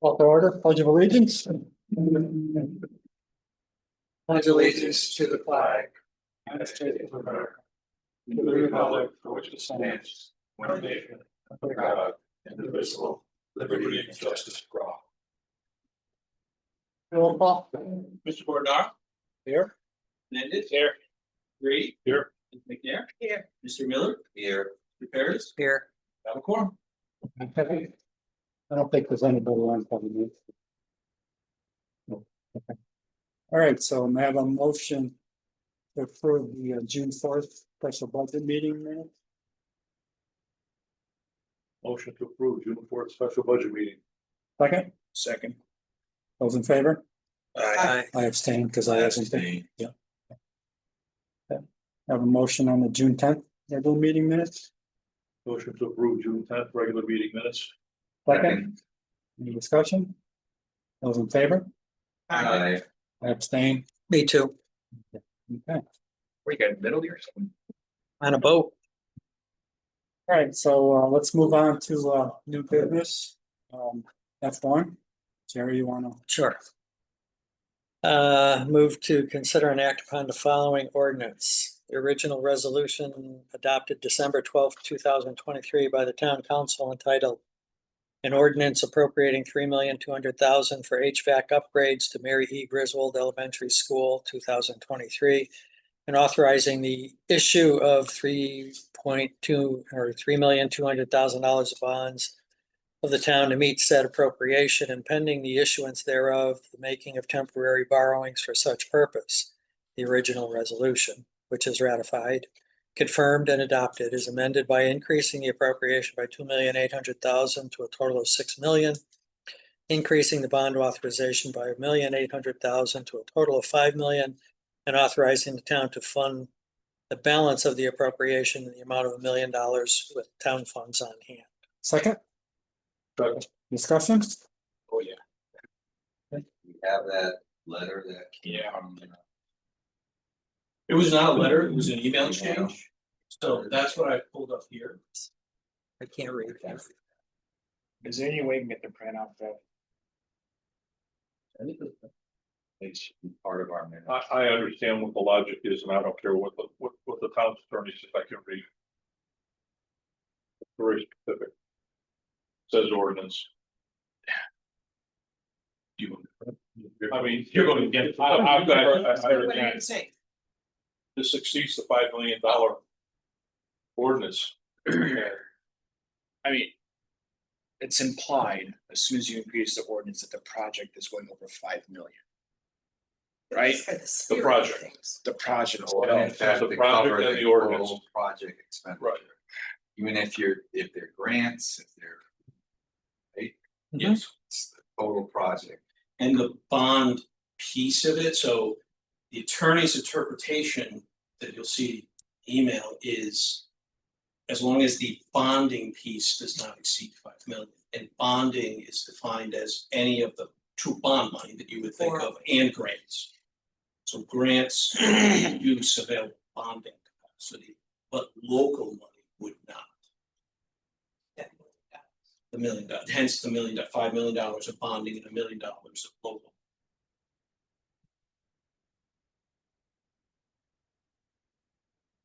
Call to order, pledge of allegiance. Pledge allegiance to the flag of the United States of America, to the republic for which it stands, one nation, under God, indivisible, liberty and justice for all. Roll call. Mr. Bordar? Here. Mendez? Here. Reed? Here. McNair? Here. Mr. Miller? Here. Mr. Paris? Here. Have a quorum. Okay. I don't think there's anybody on probably. No. Okay. All right, so may I have a motion to approve the June 4th special budget meeting minutes? Motion to approve June 4th special budget meeting. Second, Second. those in favor? Aye. I abstain because I wasn't there. Yeah. Okay. Have a motion on the June 10th regular meeting minutes? Motion to approve June 10th regular meeting minutes. Second, any discussion? Those in favor? Aye. I abstain. Me too. Okay. We got middle here. On a boat. All right, so let's move on to new business. F1. Jerry, you want to? Sure. Move to consider and act upon the following ordinance. The original resolution adopted December 12th, 2023 by the town council entitled an ordinance appropriating $3,200,000 for HVAC upgrades to Mary E. Griswold Elementary School 2023 and authorizing the issue of $3.2 or $3,200,000 of bonds of the town to meet said appropriation and pending the issuance thereof, the making of temporary borrowings for such purpose. The original resolution, which is ratified, confirmed and adopted, is amended by increasing the appropriation by $2,800,000 to a total of $6 million, increasing the bond authorization by $1,800,000 to a total of $5 million, and authorizing the town to fund the balance of the appropriation in the amount of $1 million with town funds on hand. Second, Second. discussion? Oh, yeah. We have that letter that came Yeah. from, It was not a letter, it was an email exchange. So that's what I pulled up here. I can't read that. Is there any way we can get the print off that? it should be part of our minute. I understand what the logic is, and I don't care what the town's attorney says. I can read. It's very specific. Says ordinance. I mean, You're going to get it. I've got, What did I it say? this exceeds the $5 million ordinance. I mean, it's implied as soon as you increase the ordinance that the project is going over 5 million. Right? The project. The project. Oh, and in it's fact, the they project cover and the the ordinance. total project expenditure. Right. Even if they're grants, if they're, Yes. it's the total project. And the bond piece of it, so the attorney's interpretation that you'll see email is as long as the bonding piece does not exceed 5 million. And bonding is defined as any of the true bond money that you would think of and grants. So grants use available bonding capacity, but local money would not. The $1 million, hence the $5 million of bonding and $1 million of local.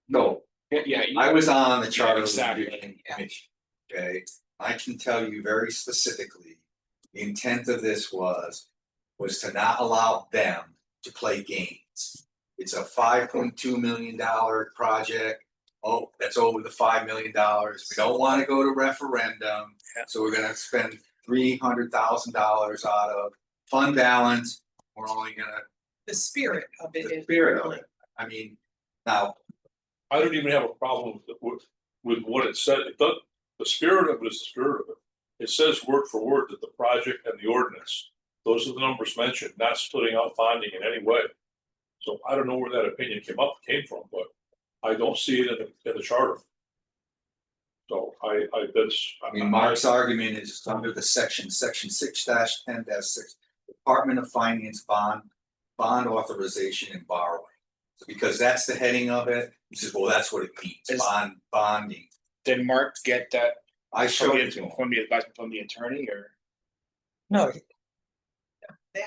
No, Yeah. I was on the charter Exactly. review commission, okay? I can tell you very specifically, the intent of this was to not allow them to play games. It's a $5.2 million project. Oh, that's over the $5 million. We don't want to go to referendum, so we're gonna spend $300,000 out of fund balance. We're only gonna, The spirit of it the is. spirit of it. I mean, now, I don't even have a problem with what it said. It does, the spirit of it is the spirit of it. It says word for word that the project and the ordinance, those are the numbers mentioned, not splitting out bonding in any way. So I don't know where that opinion came from, but I don't see it in the charter. So that's. I mean, Mark's argument is under the section 6-10-6, Department of Finance bond authorization and borrowing. So because that's the heading of it, he says, well, that's what it means, bonding. Did Mark get that I showed it to him. from the advice from the attorney or? No,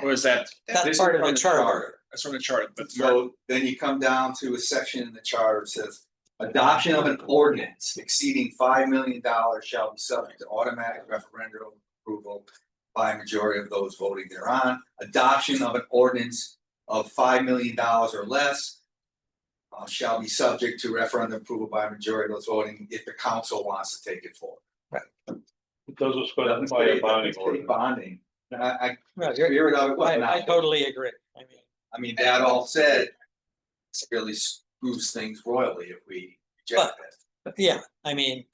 Or is that? that's this is part of from the charter. That's from the chart, but So then you come down to a section in the charter that says, adoption of an ordinance exceeding $5 million shall be subject to automatic referendum approval by a majority of those voting thereon. Adoption of an ordinance of $5 million or less shall be subject to referendum approval by a majority of those voting if the council wants to take it forward. It doesn't Doesn't specify say a bonding doesn't say ordinance. bonding. I No, you're- spirit of it, what I now? totally agree. I mean, that all said, it really screws things royally if we reject that. Yeah, I mean,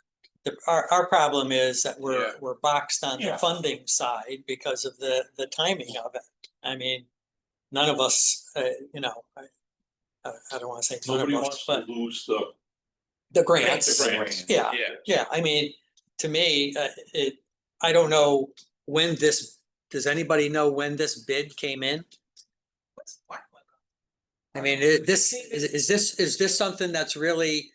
our problem is that Yeah. we're boxed on the Yeah. funding side because of the timing of it. I mean, none of us, you know, I don't wanna say none Nobody of us, wants to but lose the grants. the grants. Yeah, yeah, yeah, I mean, to me, I don't know when does anybody know when this bid came in? I mean, is this something that's really,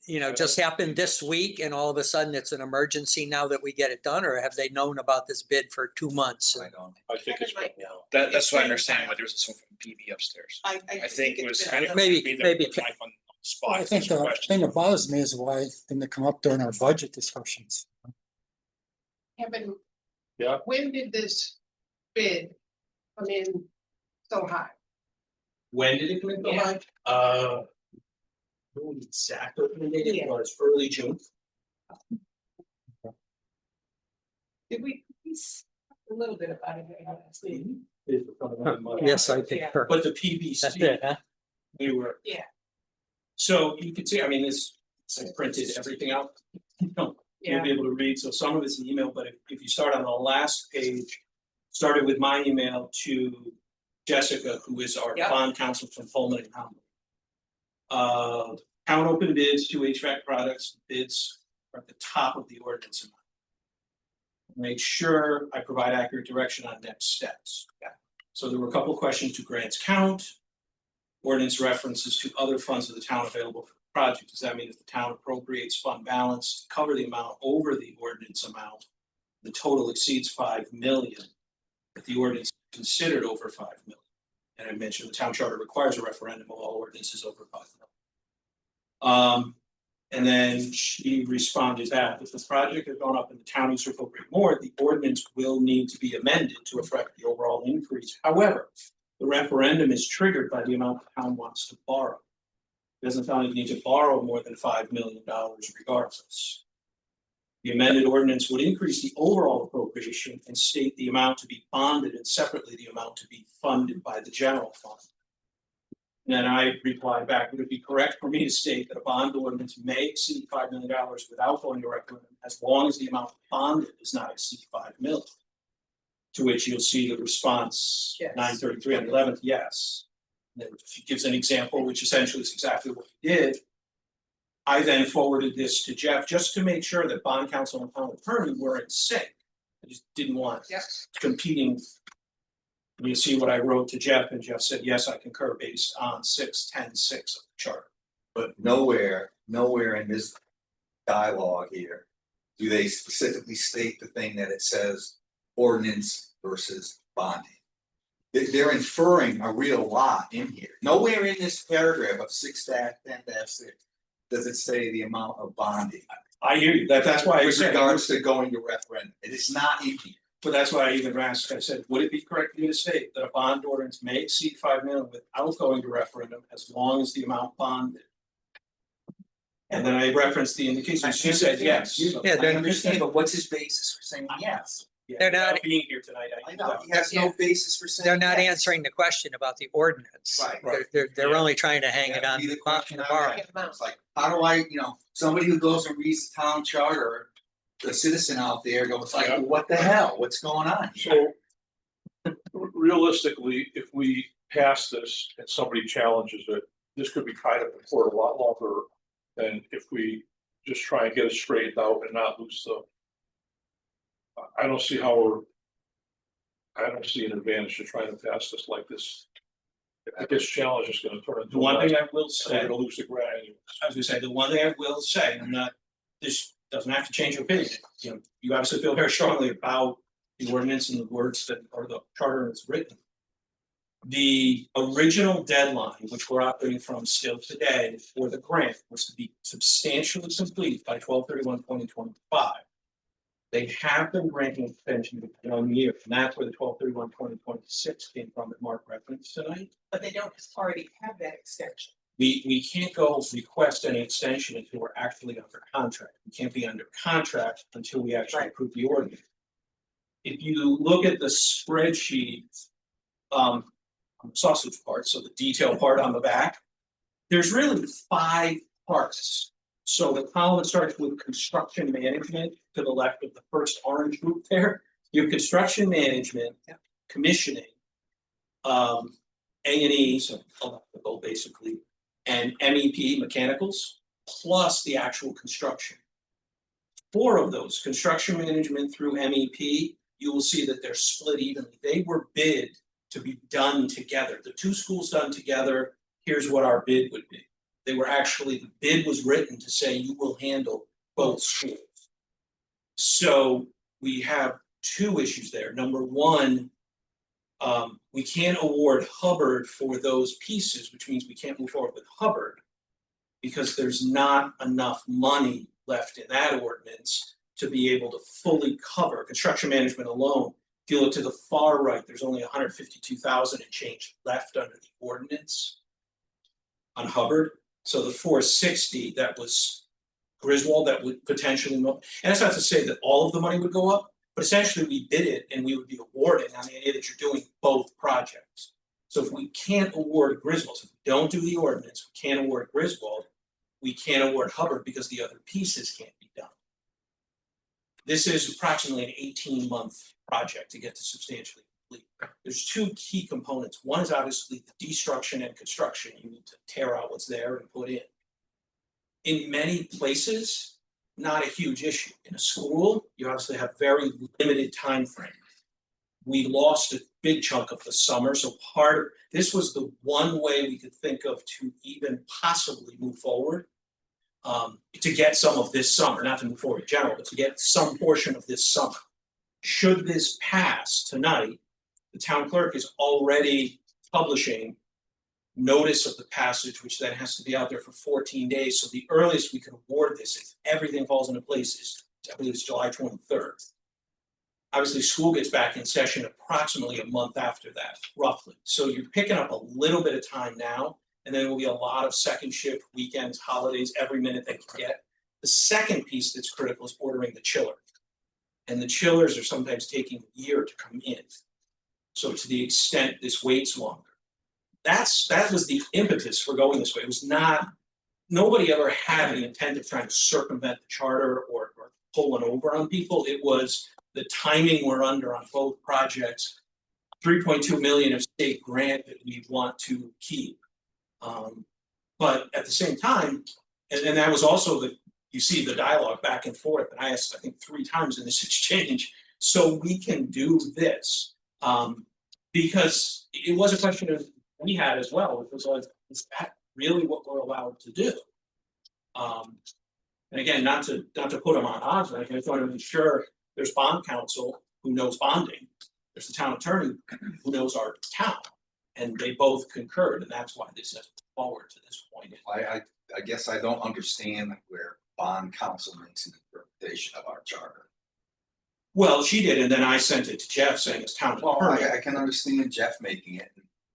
you know, just happened this week and all of a sudden it's an emergency now that we get it done, or have they known about this bid for 2 months? I don't. I think it's. Kevin might know. that's what I understand, but there was some from PB upstairs. I think it was it's kind been- of. Maybe- be the- maybe- the mic on the spot, Well, I think some the questions. thing that bothers me is why didn't it come up during our budget discussions? Kevin. Yeah. When did this bid come in so high? When did it come in? Yeah. I don't know exactly when it did, but it's early June. Did we a little bit about it last week? Yes, I think. Yeah. But the That's PBC, it, huh? we were. Yeah. So you can see, I mean, I printed everything out. You'll Yeah, be able to read, so some of it's an email, but if you start on the last page, started with my email to Jessica, who is our Yep. bond counsel from Pullman and Conley. Town open bids, 2 HVAC products, bids are at the top of the ordinance amount. Make sure I provide accurate direction on next steps. So there were a couple questions: do grants count? Ordinance references to other funds of the town available for the project. Does that mean if the town appropriates fund balance to cover the amount over the ordinance amount, the total exceeds 5 million, that the ordinance is considered over 5 million? And I mentioned the town charter requires a referendum of all ordinances over 5 million. And then she responded that if the project had gone up and the town needs to appropriate more, the ordinance will need to be amended to reflect the overall increase. However, the referendum is triggered by the amount the town wants to borrow. It doesn't sound like you need to borrow more than $5 million regardless. The amended ordinance would increase the overall appropriation and state the amount to be bonded and separately the amount to be funded by the general fund. And then I replied back, would it be correct for me to state that a bond ordinance may exceed $5 million without going to referendum as long as the amount bonded does not exceed 5 million? To which you'll see the response, Yes. 933 on the 11th, yes. And then she gives an example, which essentially is exactly what we did. I then forwarded this to Jeff just to make sure that bond counsel and town attorney were in sync. I just didn't want yeah, competing. You see what I wrote to Jeff, and Jeff said, yes, I concur based on 6.10.6 of the charter. But nowhere in this dialogue here, do they specifically state the thing that it says ordinance versus bonding. They're inferring a real lot in here. Nowhere in this paragraph of 6-10-6 does it say the amount of bonding. I hear you, that's why I With said, regards to going to referendum, it is not in here. but that's why I even asked, I said, would it be correct for me to state that a bond ordinance may exceed 5 million without going to referendum as long as the amount bonded? And then I referenced the indication, she said yes. Yeah, I understand, but what's his basis for saying yes? Yeah, They're not- without being here tonight, I know, he has no basis for saying They're not yes. answering the question about the ordinance. Right. They're Yeah. only trying to hang it That'd on be the the question I borrow. would have. It's like, how do I, somebody who goes and reads the town charter, the citizen out there goes like, Yeah. what the hell, what's going on? So realistically, if we pass this and somebody challenges it, this could be tied up in court a lot longer than if we just try and get it straightened out and not lose the. I don't see an advantage to trying to pass this like this. If it gets challenged, it's gonna turn into. The one thing I will And say, we're gonna lose the grant anyway. I was gonna say, the one thing I will say, I'm not, this doesn't have to change your opinion. You obviously feel very strongly about the ordinance and the words that are the charter is written. The original deadline, which we're operating from still today for the grant, was to be substantially complete by 12/31/2025. They have been granting extension for 1 year, and that's where the 12/31/2026 came from that Mark referenced tonight. But they don't already have that extension. We can't go request any extension until we're actually under contract. We can't be under contract until we actually Right. approve the ordinance. If you look at the spreadsheet, sausage part, so the detail part on the back, there's really 5 parts. So the column starts with construction management to the left of the first orange group there. You have construction management, commissioning, A&E, so electrical basically, and MEP mechanicals, plus the actual construction. 4 of those, construction management through MEP, you will see that they're split evenly. They were bid to be done together. The 2 schools done together, here's what our bid would be. They were actually, the bid was written to say you will handle both schools. So we have 2 issues there. Number 1, we can't award Hubbard for those pieces, which means we can't move forward with Hubbard because there's not enough money left in that ordinance to be able to fully cover construction management alone. If you look to the far right, there's only 152,000 and change left under the ordinance on Hubbard. So the 460 that was Griswold that would potentially, and that's not to say that all of the money would go up, but essentially we bid it and we would be awarding on the idea that you're doing both projects. So if we can't award Griswold, so if we don't do the ordinance, we can't award Griswold, we can't award Hubbard because the other pieces can't be done. This is approximately an 18-month project to get to substantially complete. There's 2 key components. One is obviously the destruction and construction. You need to tear out what's there and put in. In many places, not a huge issue. In a school, you obviously have very limited time frame. We lost a big chunk of the summer, so this was the one way we could think of to even possibly move forward. To get some of this summer, not to move forward in general, but to get some portion of this summer. Should this pass tonight, the town clerk is already publishing notice of the passage, which then has to be out there for 14 days. So the earliest we can award this, if everything falls into place, is, I believe it's July 23rd. Obviously, school gets back in session approximately a month after that, roughly. So you're picking up a little bit of time now, and then there will be a lot of second shift, weekends, holidays, every minute they can get. The second piece that's critical is ordering the chiller. And the chillers are sometimes taking a year to come in. So to the extent this waits longer. That was the impetus for going this way. It was not, nobody ever had the intent of trying to circumvent the charter or pull one over on people. It was the timing we're under on both projects, 3.2 million of state grant that we want to keep. But at the same time, and that was also you see the dialogue back and forth, and I asked, I think 3 times in this exchange, so we can do this. Because it was a question of we had as well, which was like, is that really what we're allowed to do? And again, not to put them on odds, I just want to make sure there's bond counsel who knows bonding, there's the town attorney who knows our town, and they both concurred, and that's why this has forward to this point. I guess I don't understand where bond counsel makes an interpretation of our charter. Well, she did, and then I sent it to Jeff saying it's town Well, attorney. I can understand Jeff making it.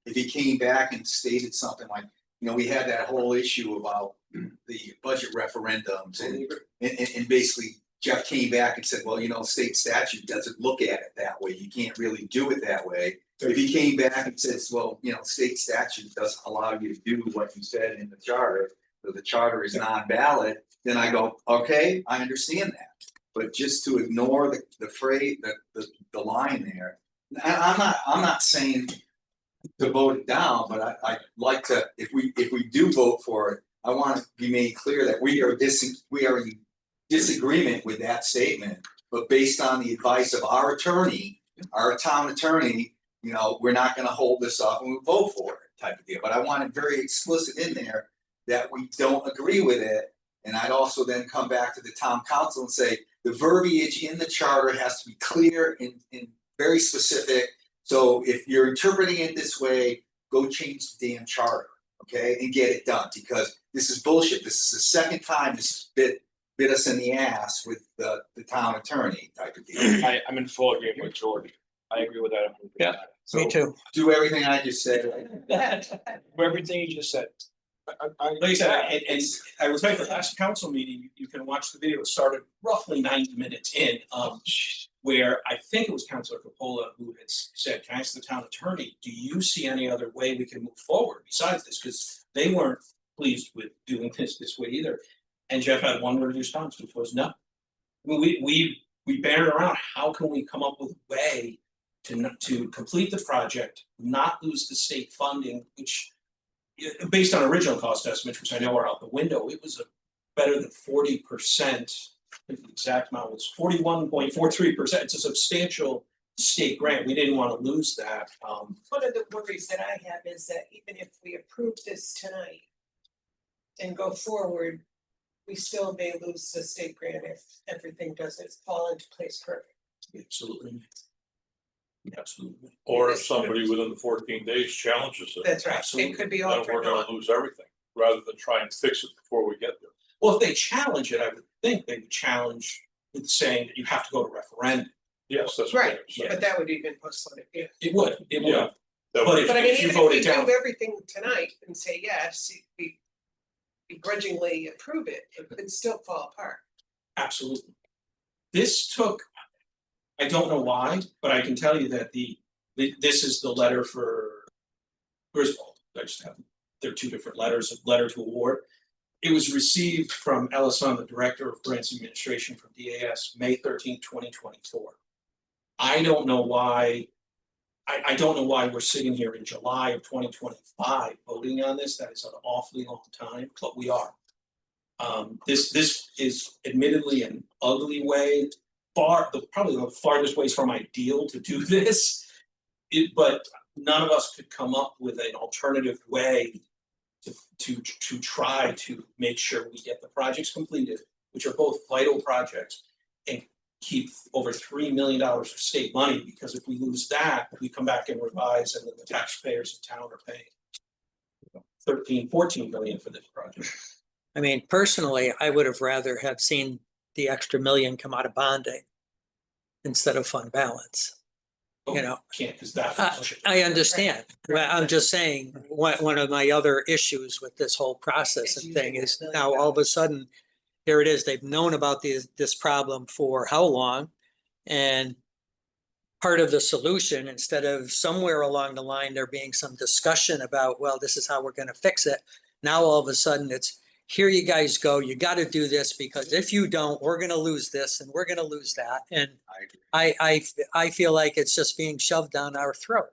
If he came back and stated something like, we had that whole issue about the budget referendums and basically Jeff came back and said, well, state statute doesn't look at it that way. You can't really do it that way. If he came back and says, well, state statute doesn't allow you to do what you said in the charter, so the charter is non-valid, then I go, okay, I understand that. But just to ignore the phrase, the line there, I'm not saying to vote it down, but I'd like to, if we do vote for it, I want to be made clear that we are in disagreement with that statement, but based on the advice of our attorney, our town attorney, we're not going to hold this up and we'll vote for it type of deal. But I want it very explicit in there that we don't agree with it. And I'd also then come back to the town council and say, the verbiage in the charter has to be clear and very specific. So if you're interpreting it this way, go change the damn charter, okay, and get it done, because this is bullshit. This is the second time this bit us in the ass with the town attorney type of deal. I'm in full agreement with George. I agree with that. 100%. Yeah. Me So too. do everything I just said. Everything you just said. Like I said, and I will tell you, the last council meeting, you can watch the video, it started roughly 90 minutes in, where I think it was Councilor Capola who had said, can I ask the town attorney, do you see any other way we can move forward besides this? Because they weren't pleased with doing this way either. And Jeff had one word response, which was no. I mean, we bannered around, how can we come up with a way to complete the project, not lose the state funding, which based on original cost estimates, which I know are out the window, it was a better than 40%. I think the exact amount was 41.43%. It's a substantial state grant. We didn't want to lose that. One of the worries that I have is that even if we approve this tonight and go forward, we still may lose the state grant if everything doesn't fall into place perfect. Absolutely. Absolutely. Or if somebody within the 14 days challenges it, That's right, Absolutely. it could be then all for we're gonna naught. lose everything, rather than try and fix it before we get there. Well, if they challenge it, I would think they would challenge with saying that you have to go to referendum. Yes, that's what Right, I'm saying. but that would even postpone it, yeah. It would, it would. Yeah. That But would- But I mean, If you even if vote we it do down. everything tonight and say yes, we begrudgingly approve it, it could still fall apart. Absolutely. This took, I don't know why, but I can tell you that this is the letter for Griswold. I just have, there are two different letters, a letter to award. It was received from Ellison, the Director of Grants Administration from DAS, May 13th, 2024. I don't know why, I don't know why we're sitting here in July of 2025 voting on this. That is an awfully long time, but we are. This is admittedly an ugly way, probably the farthest ways from ideal to do this. But none of us could come up with an alternative way to try to make sure we get the projects completed, which are both vital projects, and keep over $3 million of state money, because if we lose that, we come back and revise, and then the taxpayers of town are paying 13-14 million for this project. I mean, personally, I would have rather have seen the extra million come out of bonding instead of fund balance. You know, Can't, because that's. I understand. Well, I'm just saying, one of my other issues with this whole process and thing is now all of a sudden, here it is, they've known about this problem for how long? And part of the solution, instead of somewhere along the line, there being some discussion about, well, this is how we're gonna fix it. Now, all of a sudden, it's, here you guys go, you gotta do this, because if you don't, we're gonna lose this and we're gonna lose that. And I feel like it's just being shoved down our throat.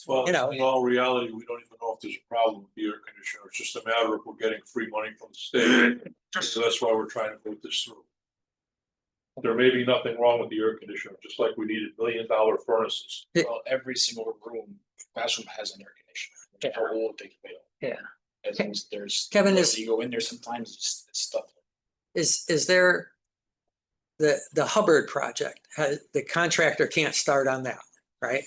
Well, you know. in all reality, we don't even know if there's a problem with the air conditioner. It's just a matter of we're getting free money from the state. So that's why we're trying to vote this through. There may be nothing wrong with the air conditioner, just like we needed $1 million furnaces. Well, every single classroom has an air conditioner. How old they fail. Yeah. And there's. Kevin, You go in there sometimes, it's stuff. Is there the Hubbard project, the contractor can't start on that, right?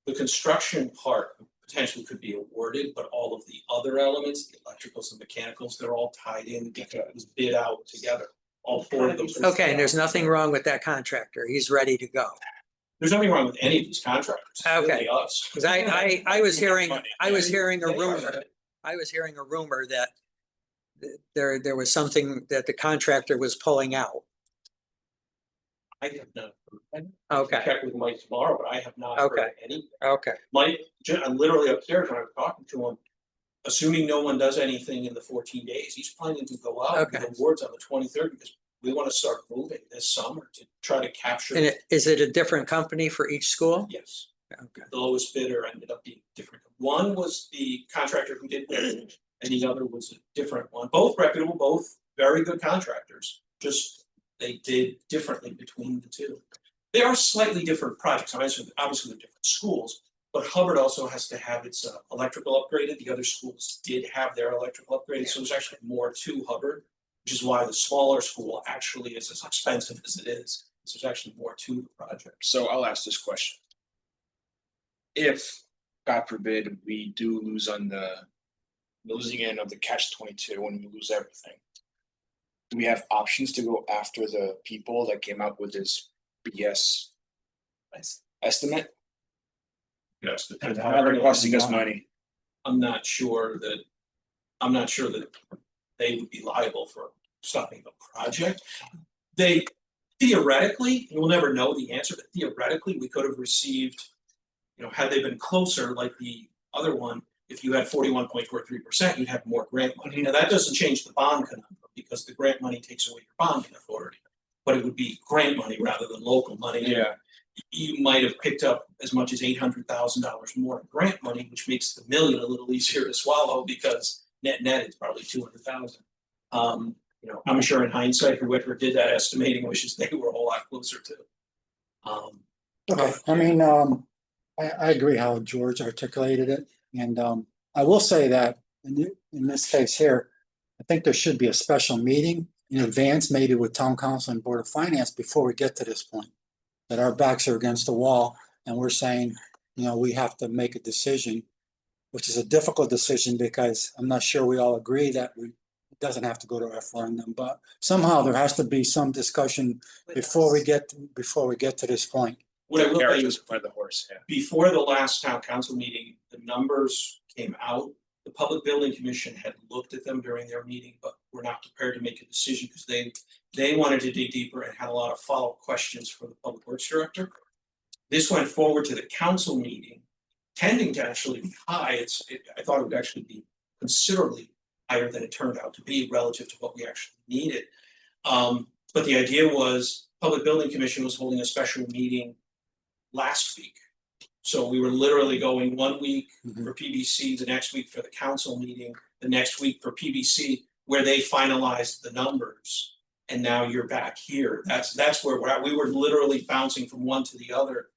The construction part potentially could be awarded, but all of the other elements, the electricals and mechanicals, they're all tied in, because it was bid out together. All four of those. Okay, and there's nothing wrong with that contractor. He's ready to go. There's nothing wrong with any of these contractors. It's Okay. really us. Cause I was hearing a rumor. I was hearing a rumor that there was something that the contractor was pulling out. I have not. Okay, Check with Mike tomorrow, but I have not heard Okay. anything. okay. Mike, I'm literally upstairs when I was talking to him, assuming no one does anything in the 14 days, he's planning to go out Okay. with awards on the 23rd, because we want to start moving this summer to try to capture. And is it a different company for each school? Yes, Okay, the lowest bidder ended up being different. One was the contractor who did it, and the other was a different one. Both reputable, both very good contractors, just they did differently between the two. They are slightly different projects. Obviously, they're different schools, but Hubbard also has to have its electrical upgraded. The other schools did have their electrical upgraded, so there's actually more to Hubbard, which is why the smaller school actually is as expensive as it is. There's actually more to the project. So I'll ask this question. If, God forbid, we do lose on the losing end of the catch-22 when we lose everything, do we have options to go after the people that came up with this BS estimate? Yes. Because they're costing us money. I'm not sure that they would be liable for stopping the project. They theoretically, and we'll never know the answer, but theoretically, we could have received, had they been closer, like the other one, if you had 41.43%, you'd have more grant money. Now, that doesn't change the bond conundrum, because the grant money takes away your bonding authority. But it would be grant money rather than local money. Yeah. You might have picked up as much as $800,000 more in grant money, which makes the million a little easier to swallow, because net it's probably 200,000. I'm sure in hindsight, whoever did that estimating wishes they were a whole lot closer to. Okay, I mean, I agree how George articulated it, and I will say that in this case here, I think there should be a special meeting in advance, maybe with town council and board of finance, before we get to this point. That our backs are against the wall and we're saying, we have to make a decision, which is a difficult decision, because I'm not sure we all agree that it doesn't have to go to a referendum, but somehow there has to be some discussion before we get to this point. What I will tell you Carriages is, in front of the horse, yeah. before the last town council meeting, the numbers came out. The Public Building Commission had looked at them during their meeting, but were not prepared to make a decision, because they wanted to dig deeper and had a lot of follow-up questions for the Public Works Director. This went forward to the council meeting, tending to actually be high. I thought it would actually be considerably higher than it turned out to be relative to what we actually needed. But the idea was, Public Building Commission was holding a special meeting last week. So we were literally going 1 week for PBC, the next week for the council meeting, the next week for PBC, where they finalized the numbers. And now you're back here. That's where we're at. We were literally bouncing from one to the other,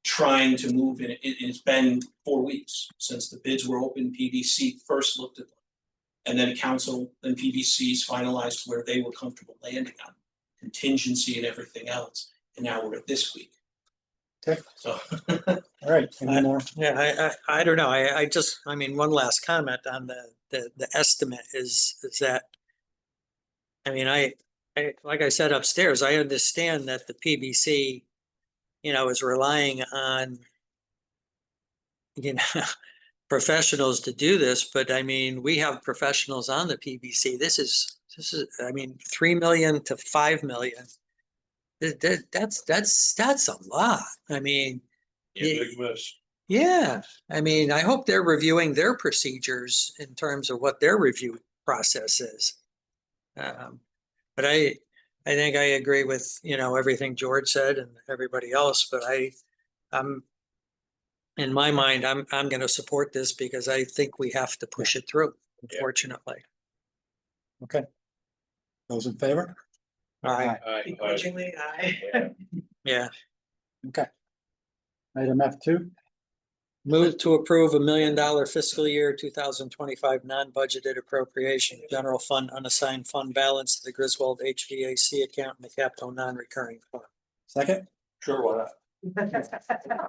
trying to move in. It's been 4 weeks since the bids were open. PBC first looked at them, and then council, then PBC's finalized where they were comfortable landing on contingency and everything else. And now we're at this week. Okay. So. All right, any more? Yeah, I don't know. I mean, one last comment on the estimate is that, I mean, I like I said upstairs, I understand that the PBC, is relying on, professionals to do this, but I mean, we have professionals on the PBC. This is, I mean, 3 million to 5 million. That's a lot. I mean, Big miss. yeah, I mean, I hope they're reviewing their procedures in terms of what their review process is. But I think I agree with, everything George said and everybody else, but I'm in my mind, I'm going to support this, because I think we have to push it through, unfortunately. Okay. Those in favor? Begrudgingly, aye. Yeah. Okay. Item F2, Move to approve $1 million fiscal year 2025 non-budgeted appropriation, general fund unassigned fund balance to the Griswold HVAC account and the capital non-recurring fund. second? Sure, why not?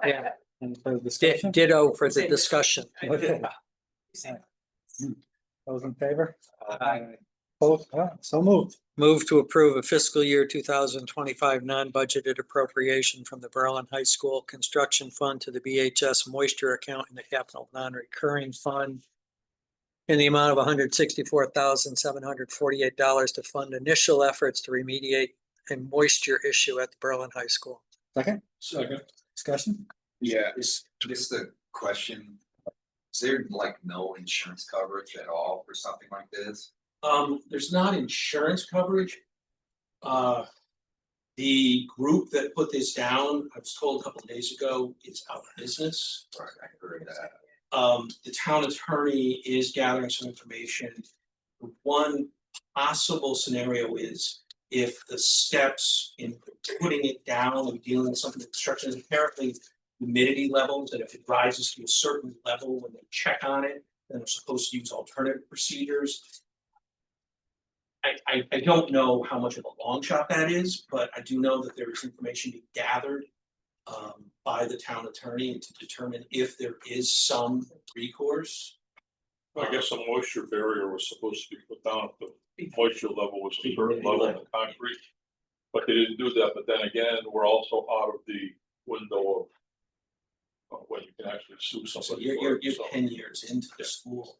Yeah. Any further discussion? Ditto for the discussion. Okay. Those in favor? Aye. Both, so moved. Move to approve a fiscal year 2025 non-budgeted appropriation from the Berlin High School Construction Fund to the BHS Moisture account in the capital non-recurring fund in the amount of $164,748 to fund initial efforts to remediate a moisture issue at the Berlin High School. Second, Second. discussion? Yeah, just a question. Is there like no insurance coverage at all for something like this? There's not insurance coverage. The group that put this down, I was told a couple of days ago, is out of business. Right, I heard that. The town attorney is gathering some information. One possible scenario is if the steps in putting it down and dealing with something with construction is apparently humidity levels, and if it rises to a certain level when they check on it, then they're supposed to use alternative procedures. I don't know how much of a long shot that is, but I do know that there is information being gathered by the town attorney to determine if there is some recourse. I guess a moisture barrier was supposed to be put down if the moisture level was a certain level in the concrete. But they didn't do that, but then again, we're also out of the window of when you can actually sue So somebody. you're for it, so. 10 years into the school.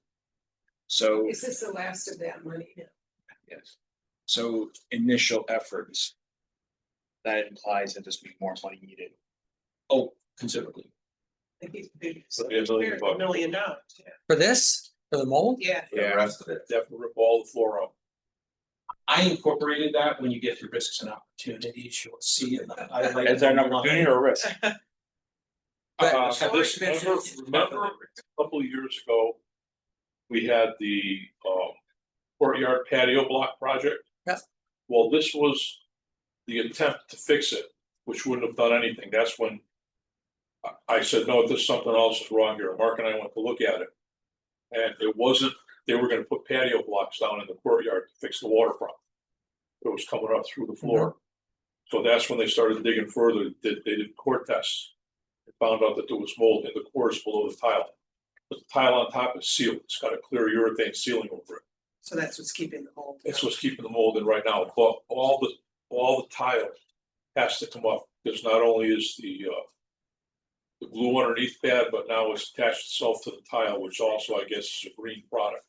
So, Is this the last of that money now? yes. So initial efforts. That implies that there's be more money needed. Oh, considerably. I think it's It'd be $1 million bucks. $1 million, yeah. For this, for the mold? Yeah. The rest of it. They have to rip all the floor out. I incorporated that when you get to risks and opportunities, you'll see it. I like. Is there an opportunity or a risk? But- This, remember a couple of years ago, we had the courtyard patio block project. Yeah. Well, this was the attempt to fix it, which wouldn't have done anything. That's when I said, no, there's something else is wrong here. Mark and I went to look at it. And it wasn't, they were gonna put patio blocks down in the courtyard to fix the water problem. It was coming up through the floor. So that's when they started digging further. They did core tests. And found out that there was mold in the cores below the tile. But the tile on top is sealed. It's got a clear urethane sealing over it. So that's what's keeping the mold. It's what's keeping the mold in right now, but all the tile has to come up, because not only is the glue underneath bad, but now it's attached itself to the tile, which also, I guess, is a green product.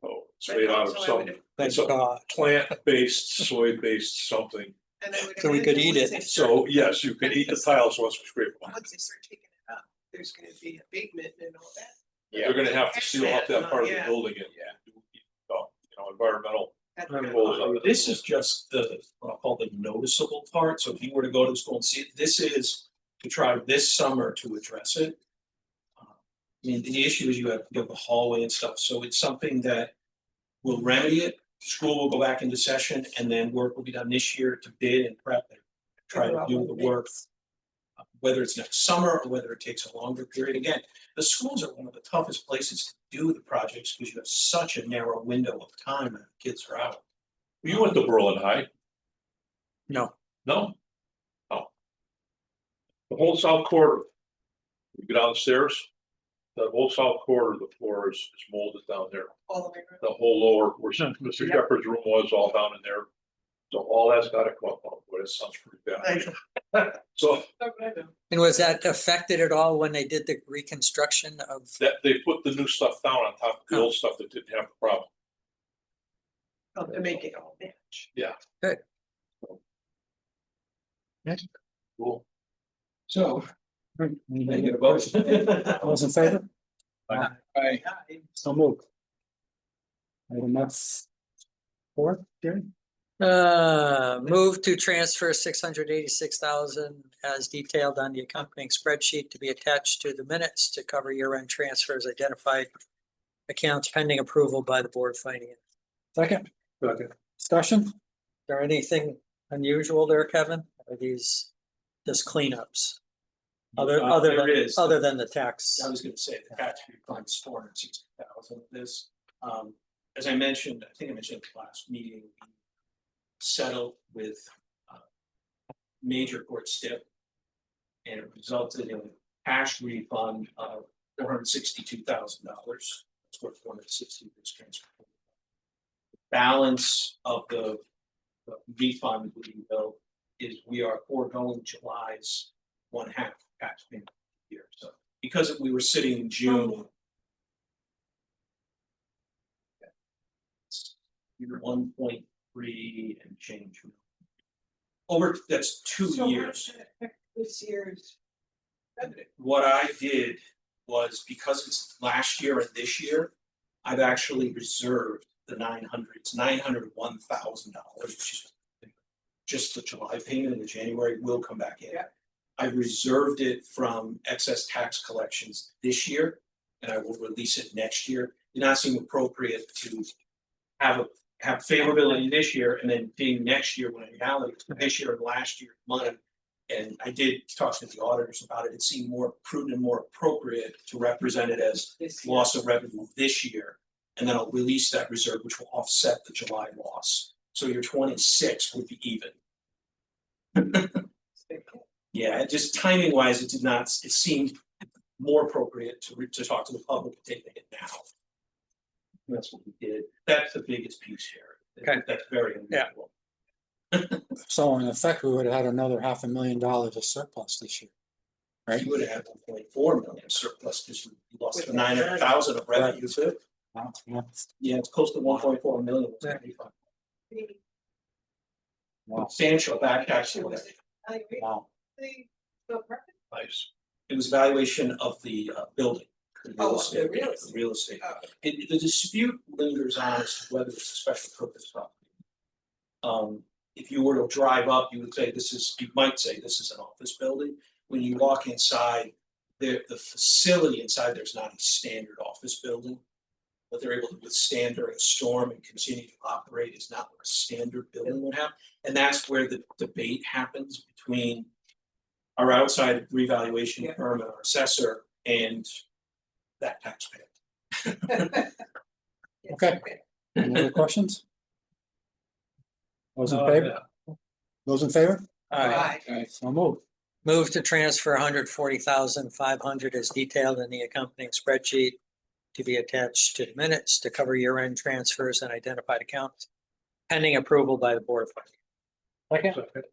So it's made out of So I would- some, Thank it's a God. plant-based, soy-based something. and I would So we could imagine eat once it. they start- So yes, you can eat the tiles once we scrape them. Once they start taking it up, there's gonna be abatement and all that. They're gonna have to seal up that part of the Yeah. building and, environmental. That- This is just the, what I'll call the noticeable part, so if you were to go to school and see it, this is to try this summer to address it. I mean, the issue is you have the hallway and stuff, so it's something that will remedy it. School will go back into session and then work will be done this year to bid and prep and try to do the work. Whether it's next summer or whether it takes a longer period, again, the schools are one of the toughest places to do the projects because you have such a narrow window of time that kids are out. You went to Berlin High? No. No? Oh. The whole south quarter. You go downstairs, the whole south quarter, the floor is molded down there. All the way around. The whole lower, where Mr. Shepherd's room was, all down in there. So all that's gotta come up, but it sounds pretty bad. So And was that affected at all when they did the reconstruction of? that, they put the new stuff down on top of the old stuff that didn't have the problem. Oh, to make it all match. Cool. So. Any Can I get a vote? All those in favor? I, So moved. Item F. 4, Gary? Move to transfer $686,000 as detailed on the accompanying spreadsheet to be attached to the minutes to cover year-end transfers identified accounts pending approval by the Board of Finance. Second? Discussion? Is there anything unusual there, Kevin? Are these just cleanups? Other There is. than the tax? I was gonna say, the tax refund is 460,000 of this. As I mentioned, I think I mentioned at the last meeting, we settled with major court stip. And it resulted in a cash refund of $462,000. That's what 460 was transferred. The balance of the refund we bill is we are foregoing July's 1/2 tax payment here, so because we were sitting in June. 1.3 and change. Over, that's 2 So how years. does that affect this year's revenue? What I did was, because it's last year and this year, I've actually reserved the 900, it's $901,000, which is just the July payment, and the January will come back in. Yeah. I reserved it from excess tax collections this year, and I will release it next year. It not seem appropriate to have favorability this year and then being next year, when in reality, this year and last year money. And I did talk to the auditors about it. It seemed more prudent and more appropriate to represent it as This year? loss of revenue this year And then I'll release that reserve, which will offset the July loss. So your 26 would be even. Yeah, it just timing wise, it seemed more appropriate to talk to the public and take the hit now. That's what we did. That's the biggest piece here. Okay. That's very Yeah. unusual. So in effect, we would have had another $500,000 of surplus this year. Right? You would have had 1.4 million surplus because you lost the 900,000 of revenue too. Yeah. Yeah, it's close to 1.4 million. Yeah. Wow, Substantial back tax. I agree. wow. They go perfect. Nice. It was valuation of the building. The Oh, estate, the real the estate. real estate. Oh. The dispute lingers on as to whether it's a special purpose property. If you were to drive up, you might say this is an office building. When you walk inside, the facility inside there's not a standard office building. What they're able to withstand during a storm and continue to operate is not what a standard building would have. And that's where the debate happens between our outside revaluation Yeah. firm and our assessor and that taxpayer. Okay. Any other questions? Those in favor? Those in favor? All right. Bye. So moved. Move to transfer 140,500 as detailed in the accompanying spreadsheet to be attached to the minutes to cover year-end transfers and identified accounts, pending approval by the Board of Finance. Second.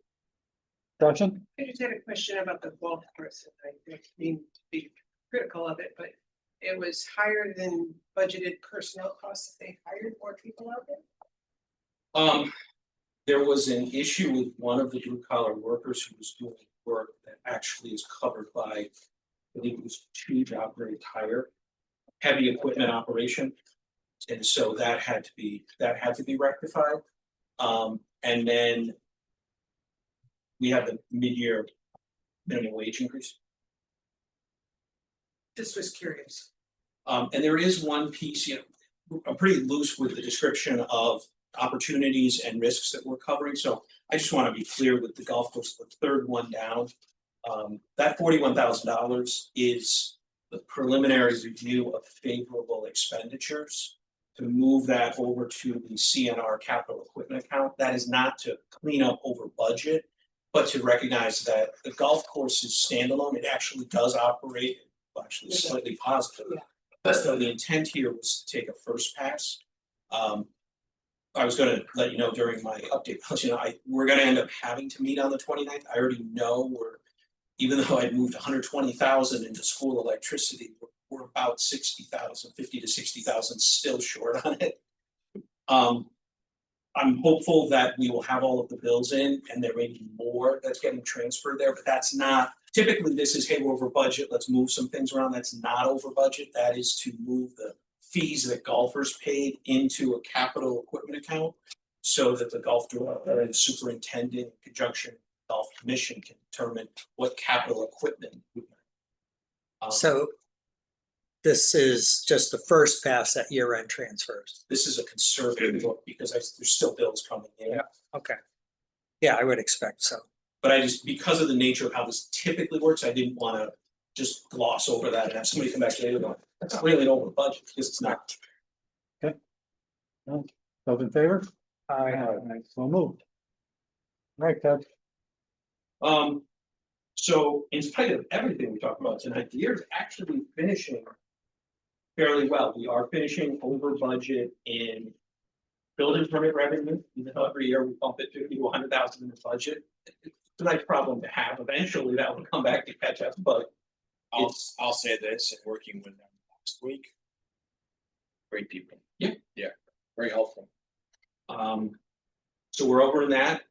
Discussion? I just had a question about the golf course, and I don't mean to be critical of it, but it was higher than budgeted personnel costs. They hired more people out there. There was an issue with one of the blue collar workers who was doing work that actually is covered by, I believe it was 2 job grade higher, heavy equipment operation. And so that had to be rectified. And then we have the mid-year minimum wage increase. Just was curious. And there is one piece, I'm pretty loose with the description of opportunities and risks that we're covering. So I just want to be clear with the golf course, the third one down. That $41,000 is the preliminary review of favorable expenditures to move that over to the CNR capital equipment account. That is not to clean up over budget, but to recognize that the golf course is standalone. It actually does operate, actually slightly positive. Yeah. So the intent here was to take a first pass. I was gonna let you know during my update, but we're gonna end up having to meet on the 29th. I already know even though I'd moved 120,000 into school electricity, we're about 60,000, 50 to 60,000 still short on it. I'm hopeful that we will have all of the bills in and there may be more that's getting transferred there, but that's not, typically this is, hey, we're over budget, let's move some things around. That's not over budget. That is to move the fees that golfers paid into a capital equipment account so that the golf director and superintendent in conjunction with the golf commission can determine what capital equipment. So this is just the first pass at year-end transfers. This is a conservative look because there's still bills coming in. Yeah. Okay. Yeah, I would expect so. But I just, because of the nature of how this typically works, I didn't want to just gloss over that and have somebody come back later going, that's clearly over budget, because it's not. Those in favor? Aye. So moved. All right, Ted. So in spite of everything we talked about tonight, the year is actually finishing fairly well. We are finishing over budget in building permit revenue. Even though every year we bump it 50 to 100,000 in the budget. It's a nice problem to have. Eventually that will come back to catch us, but I'll say this, and working with them last week. Great people. Yeah. Yeah, very helpful. So we're over in that.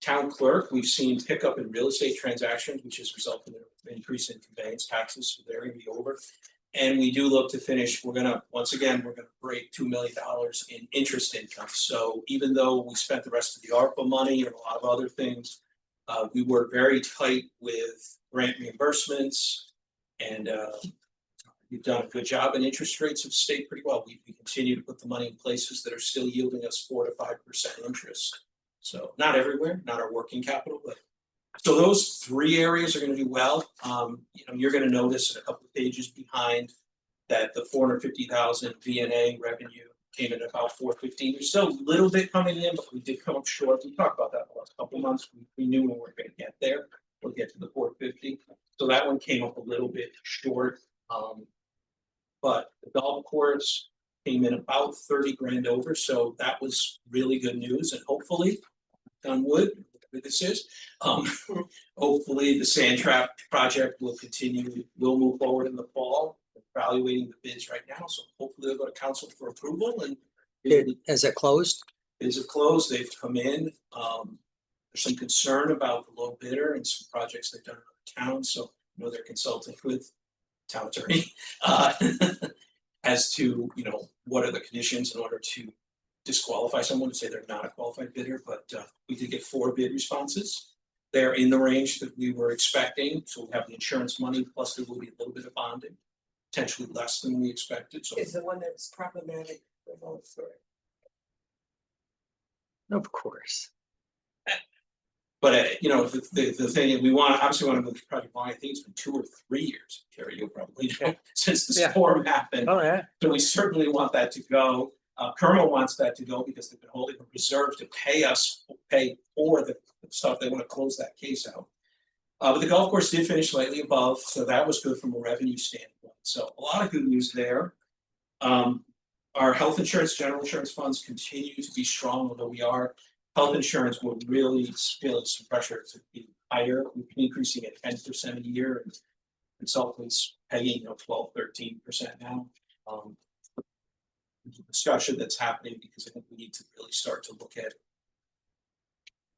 Town clerk, we've seen pickup in real estate transactions, which has resulted in an increase in conveyance taxes, so they're gonna be over. And we do look to finish, we're gonna break $2 million in interest income. So even though we spent the rest of the ARPA money and a lot of other things, we work very tight with grant reimbursements. And we've done a good job, and interest rates have stayed pretty well. We continue to put the money in places that are still yielding us 4 to 5% interest. So not everywhere, not our working capital, but so those 3 areas are going to do well. You're going to notice in a couple of pages behind that the 450,000 VNA revenue came in about 415. There's still a little bit coming in, but we did come up short. We talked about that the last couple of months. We knew we weren't gonna get there. We'll get to the 450. So that one came up a little bit short. But the golf course came in about 30 grand over, so that was really good news, and hopefully, on wood, whatever this is, hopefully the sand trap project will continue, will move forward in the fall. We're evaluating the bids right now, so hopefully they'll go to council for approval and Is it closed? bids have closed, they've come in. There's some concern about the low bidder and some projects they've done in other towns, so I know they're consulting with town attorney. As to, what are the conditions in order to disqualify someone, to say they're not a qualified bidder, but we did get 4 bid responses. They're in the range that we were expecting, so we have the insurance money, plus there will be a little bit of bonding, potentially less than we expected, so. Is the one that's problematic for both for it. Of course. But the thing is, we obviously want to move the project along. I think it's been 2 or 3 years, Terry, you'll probably know, since the Yeah. storm happened. Oh, yeah. So we certainly want that to go. Kerma wants that to go because they've been holding a reserve to pay for the stuff. They want to close that case out. But the golf course did finish slightly above, so that was good from a revenue standpoint. So a lot of good news there. Our health insurance, general insurance funds continue to be strong, although health insurance will really feel some pressure to be higher. We've been increasing at 10% a year, and consultants paying 12-13% now. Discussion that's happening because I think we need to really start to look at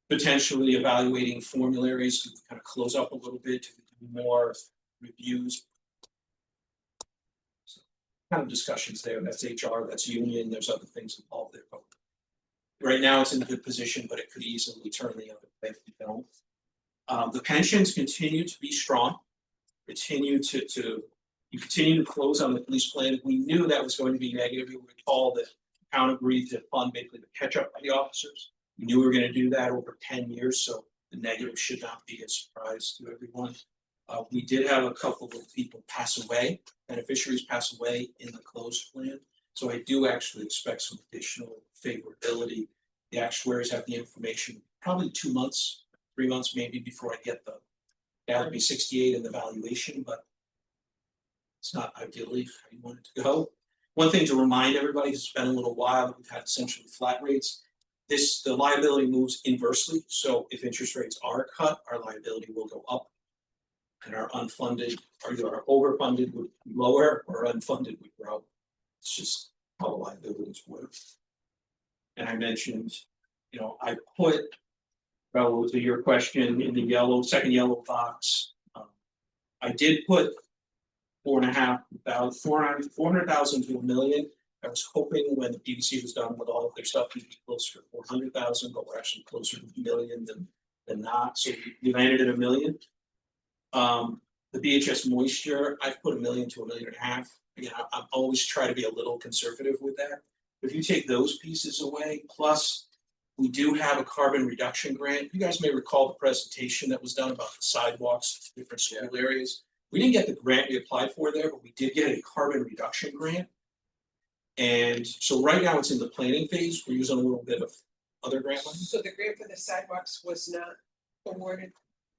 potentially evaluating formularies to kind of close up a little bit, to do more reviews. So, kind of discussions there. That's HR, that's union. There's other things involved there. But right now, it's in a good position, but it could easily turn the other way if we don't. The pensions continue to be strong. Continue to close on the police plan. We knew that was going to be negative. You recall that the town agreed to fund basically the catch up by the officers. We knew we were going to do that over 10 years, so the negative should not be a surprise to everyone. We did have a couple of people pass away, beneficiaries pass away in the closed plan. So I do actually expect some additional favorability. The actuaries have the information probably 2 months, 3 months maybe before I get that would be 68 in the valuation, but it's not ideally how you want it to go. One thing to remind everybody, it's been a little while that we've had essentially flat rates. The liability moves inversely, so if interest rates are cut, our liability will go up. And our unfunded, or our overfunded would be lower, or unfunded would grow. It's just how the liabilities work. And I mentioned, I put, relative to your question, in the second yellow box. I did put 400,000 to $1 million. I was hoping when the PVC was done with all of their stuff, we'd be closer to 400,000, but we're actually closer to $1 million than not. So we landed at $1 million. The BHS moisture, I've put $1 million to $1.5 million. Again, I'm always try to be a little conservative with that. If you take those pieces away, plus we do have a carbon reduction grant. You guys may recall the presentation that was done about the sidewalks, different school areas. We didn't get the grant we applied for there, but we did get a carbon reduction grant. And so right now it's in the planning phase. We're using a little bit of other grant money. So the grant for the sidewalks was not awarded?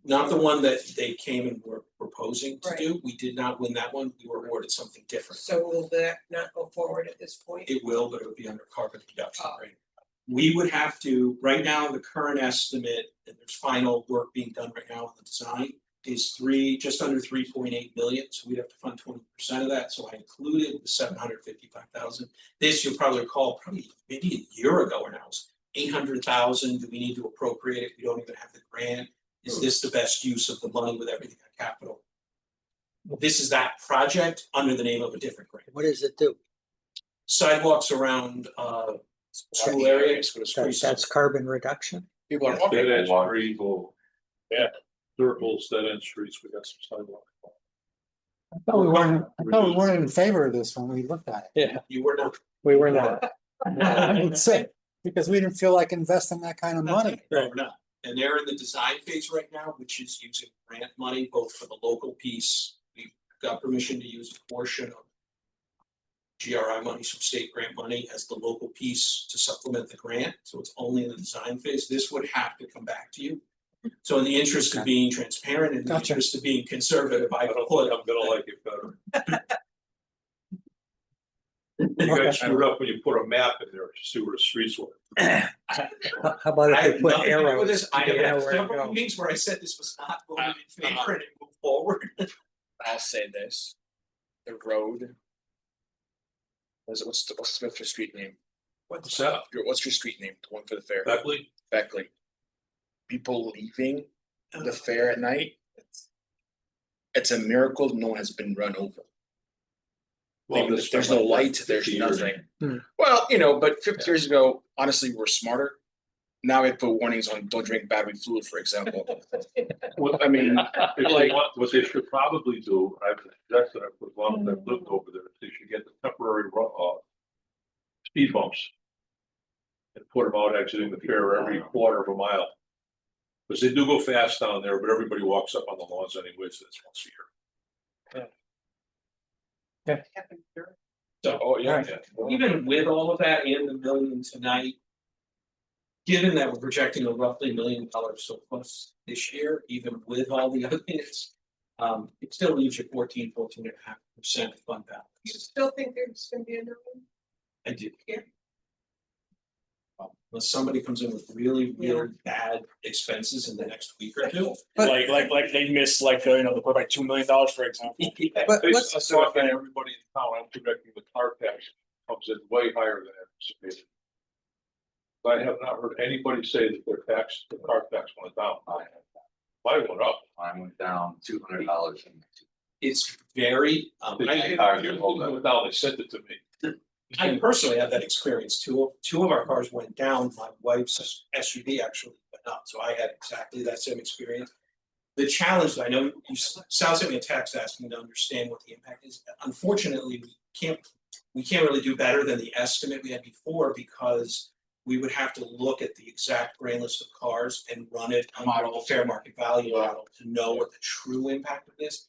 Not the one that they came and were proposing to Right. do. We did not win that one. We were awarded something different. So will that not go forward at this point? It will, but it would be under carbon reduction Oh. grant. We would have to, right now, the current estimate, and there's final work being done right now on the design, is just under 3.8 million, so we'd have to fund 20% of that, so I included the 755,000. This, you'll probably recall, maybe a year ago or now, it was 800,000, do we need to appropriate it, we don't even have the grant, is this the best use of the money with everything on capital? This is that project under the name of a different grant. What does it do? Sidewalks around school areas. That's carbon reduction? People are Yeah. walking. Dead end street, yeah, circles, dead end streets, we got some sidewalk. I thought we weren't in favor of this when we looked at Yeah, You were not. we were not. it. Because we didn't feel like investing that kind of money. No, we're not. And they're in the design phase right now, which is using grant money, both for the local piece. We got permission to use a portion of GRI money, some state grant money as the local piece to supplement the grant, so it's only in the design phase, this would have to come back to you. So in the interest of Okay. being transparent, in the Gotcha. interest of being conservative, I I don't put. think I'm gonna like it better. You Okay. guys screwed up when you put a map in there to see where the streets were. How about I if have we put nothing to do with arrows? this, I so have you know had where to several go? meetings where I said this was not voted in Uh, favor and it moved forward. I'll say this, the road. What's your street name? What's that? What's your street name, the one for the fair? Beckley? Beckley. People leaving the fair at night. It's a miracle no one has been run over. Well, Like, this there's been no like light, there's 50 years. nothing. Hmm. Well, but 50 years ago, honestly, we're smarter. Now we put warnings on don't drink battery fluid, for example. Well, I mean, If they like, want, what they should probably do, I've suggested it for as long as I've lived over there, they should get the temporary speed bumps. And put them out exiting the fair every quarter of a mile. Because they do go fast down there, but everybody walks up on the lawns anyway, so it's once a year. oh, yeah. Even with all of that and the million tonight. Given that we're projecting a roughly $1 million surplus this year, even with all the other things. It still leaves you 14.5% fund balance. You still think there's gonna be another one? I do. Yeah. Unless somebody comes in with really, really bad expenses in the next week or two. Like they missed the put by $2 million, for example. But Based what's, on talking to everybody in town, I'm projecting the car tax comes in way higher than anticipated. I have not heard anybody say that the car tax went down. Mine went up. Mine went down $200. It's very, They cars went down, they sent it to me. I personally had that experience. Two of our cars went down. My wife's SUV actually went up, so I had exactly that same experience. The challenge, I know you sent me a text asking to understand what the impact is. Unfortunately, we can't really do better than the estimate we had before because we would have to look at the exact grand list of cars and run it under the fair market value model to know what the true impact of this.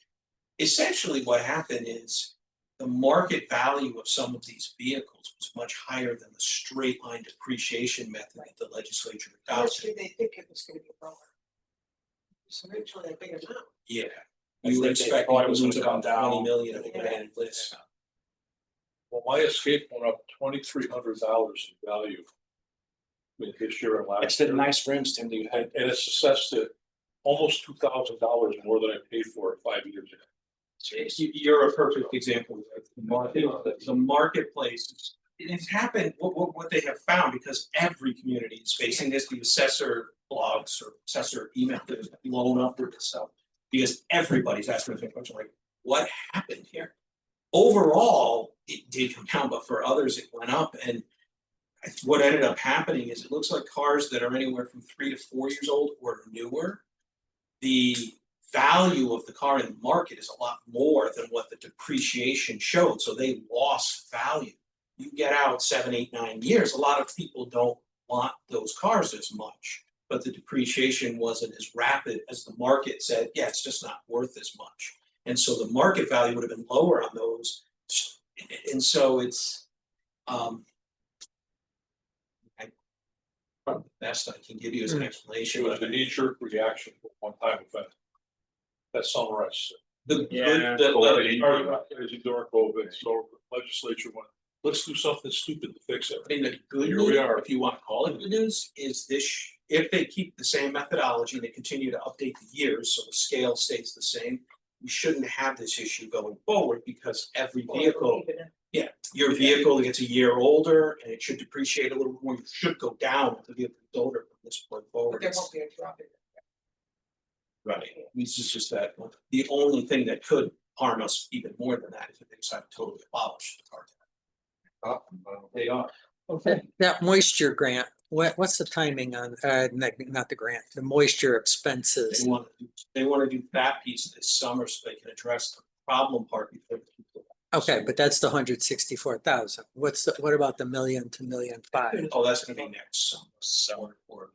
Essentially, what happened is the market value of some of these vehicles was much higher than the straight line depreciation method that the legislature How much adopted. did they think it was gonna be lower? It's originally a big amount. Yeah. I You would think they expect thought it it was was gonna come about 20 down. million of the grand list. Well, my Escape went up $2,300 in value. With this year and last It's the year. nice rims, Tim, that you had. And it's assessed at almost $2,000 more than I paid for it 5 years ago. You're a perfect example of the marketplace. It's happened, what they have found, because every community is facing this, the assessor blogs or assessor email that is blown up with this stuff. Because everybody's asking the question like, what happened here? Overall, it did come down, but for others, it went up, and what ended up happening is it looks like cars that are anywhere from 3 to 4 years old or newer. The value of the car in the market is a lot more than what the depreciation showed, so they lost value. You get out 7, 8, 9 years, a lot of people don't want those cars as much, but the depreciation wasn't as rapid as the market said, yeah, it's just not worth as much. And so the market value would have been lower on those, and so it's, probably the best I can give you as an explanation. It was a knee-jerk reaction for one-time event. That summarizes it. The Yeah. Crazy during COVID, so the legislature went, let's do something stupid to fix it. I mean, the good Here news, we are. if you want to call it good news, is this, if they keep the same methodology and they continue to update the years, so the scale stays the same. We shouldn't have this issue going forward because every vehicle, your vehicle gets a year older and it should depreciate a little more, you should go down if the vehicle is older from this point But forward. there won't be a drop in. Right, this is just that, the only thing that could harm us even more than that is if they decide to totally abolish the car tax. They are. okay, that moisture grant, what's the timing on, not the grant, the moisture expenses? They wanna do that piece this summer so they can address the problem part before the people. Okay, but that's the 164,000. What about the 1 million to 1.5 million? Oh, that's gonna be next summer, or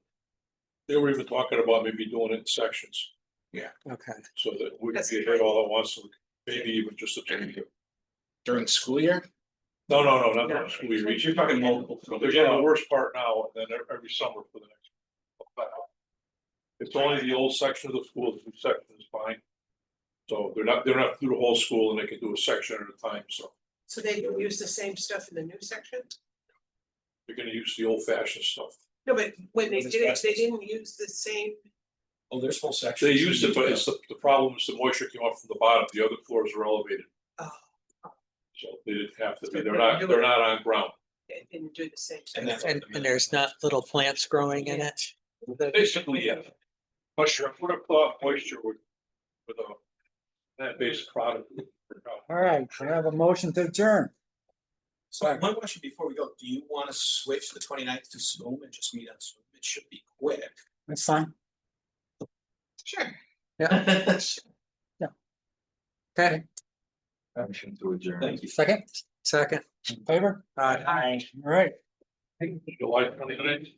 They were even talking about maybe doing it in sections, Okay, so that we could That's be ahead all at once, so maybe even just a 2 year. During the school year? No, not the school year. You're talking multiple. So they're getting the worst part now, and then every summer for the next. It's only the old section of the school, the new section is fine. So they don't have to do the whole school, and they can do a section at a time, so So they can use the same stuff in the new section? they're gonna use the old fashioned stuff. No, but when they With did it, they asbestos. didn't use the same, Oh, there's whole sections. They used it, but it's the problem is the moisture came up from the bottom, the other floors are elevated, oh, so they didn't have to So be, they they're do it. not on ground. they didn't do the same. And that's- And there's not little plants growing in it? Basically, yeah. Moisture, put a moisture with a that basic product. All right, I have a motion to adjourn. So one question before we go, do you want to switch the 29th to Zoom and just meet on Zoom? It should be quick. That's fine. Sure. Okay, Motion to adjourn. Thank you. second, Second. in favor? Aye. All right. July 29th.